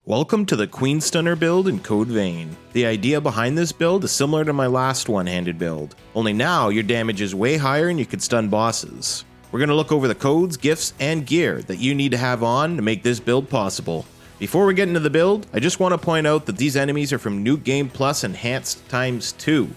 Welcome to the Queen Stunner build in Code Vein. The idea behind this build is similar to my last one-handed build, only now your damage is way higher and you can stun bosses. We're going to look over the codes, gifts, and gear that you need to have on to make this build possible. Before we get into the build, I just want to point out that these enemies are from New Game Plus Enhanced ×2.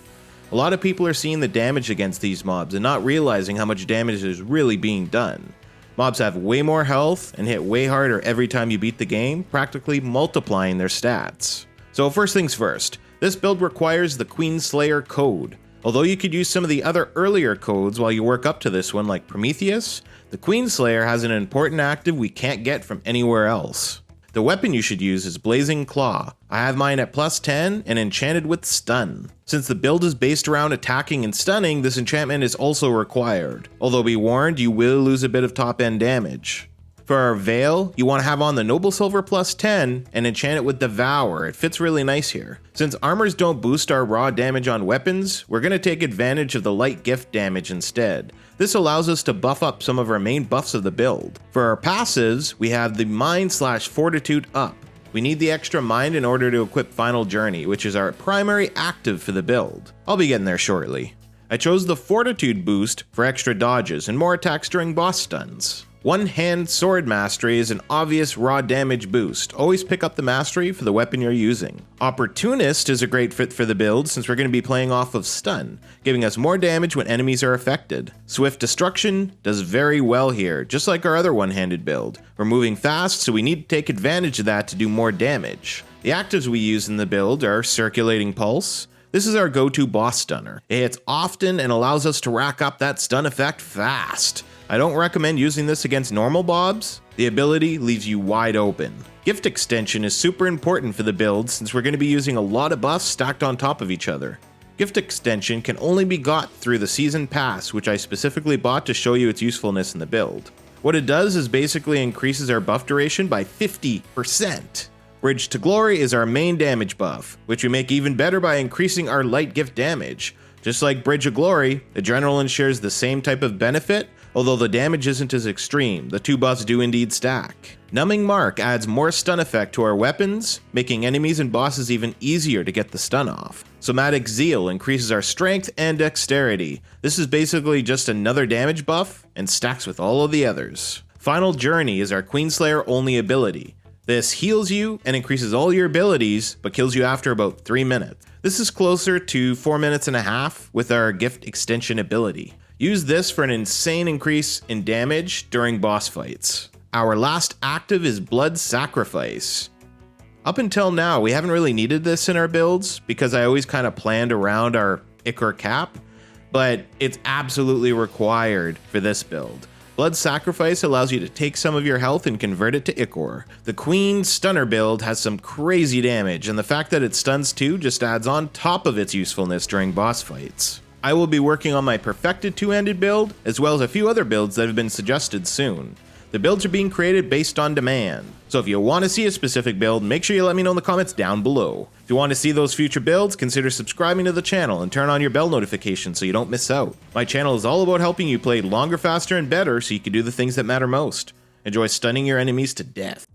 A lot of people are seeing the damage against these mobs and not realizing how much damage is really being done. Mobs have way more health and hit way harder every time you beat the game, practically multiplying their stats. So first things first, this build requires the Queen Slayer code. Although you could use some of the other earlier codes while you work up to this one like Prometheus, the Queen Slayer has an important active we can't get from anywhere else. The weapon you should use is Blazing Claw. I have mine at +10 and enchanted with Stun. Since the build is based around attacking and stunning, this enchantment is also required. Although be warned, you will lose a bit of top end damage. For our Veil, you want to have on the Noble Silver +10 and enchant it with Devour. It fits really nice here. Since armors don't boost our raw damage on weapons, we're going to take advantage of the light gift damage instead. This allows us to buff up some of our main buffs of the build. For our passives, we have the Mind/Fortitude up. We need the extra mind in order to equip Final Journey, which is our primary active for the build. I'll be getting there shortly. I chose the Fortitude boost for extra dodges and more attacks during boss stuns. One-hand sword mastery is an obvious raw damage boost. Always pick up the mastery for the weapon you're using. Opportunist is a great fit for the build since we're going to be playing off of stun, giving us more damage when enemies are affected. Swift destruction does very well here, just like our other one-handed build. We're moving fast, so we need to take advantage of that to do more damage. The actives we use in the build are Circulating Pulse. This is our go-to boss stunner. It hits often and allows us to rack up that stun effect fast. I don't recommend using this against normal mobs. The ability leaves you wide open. Gift extension is super important for the build since we're going to be using a lot of buffs stacked on top of each other. Gift extension can only be got through the season pass, which I specifically bought to show you its usefulness in the build. What it does is basically increases our buff duration by 50%. Bridge to Glory is our main damage buff, which we make even better by increasing our light gift damage. Just like Bridge of Glory, Adrenaline shares the same type of benefit, although the damage isn't as extreme. The two buffs do indeed stack. Numbing Mark adds more stun effect to our weapons, making enemies and bosses even easier to get the stun off. Somatic Zeal increases our strength and dexterity. This is basically just another damage buff and stacks with all of the others. Final Journey is our Queenslayer only ability. This heals you and increases all your abilities, but kills you after about 3 minutes. This is closer to 4.5 minutes with our gift extension ability. Use this for an insane increase in damage during boss fights. Our last active is Blood Sacrifice. Up until now, we haven't really needed this in our builds because I always kind of planned around our Ichor cap, but it's absolutely required for this build. Blood Sacrifice allows you to take some of your health and convert it to Ichor. The Queen Stunner build has some crazy damage, and the fact that it stuns too just adds on top of its usefulness during boss fights. I will be working on my perfected two-handed build, as well as a few other builds that have been suggested soon. The builds are being created based on demand, so if you want to see a specific build, make sure you let me know in the comments down below. If you want to see those future builds, consider subscribing to the channel and turn on your bell notifications so you don't miss out. My channel is all about helping you play longer, faster, and better so you can do the things that matter most. Enjoy stunning your enemies to death.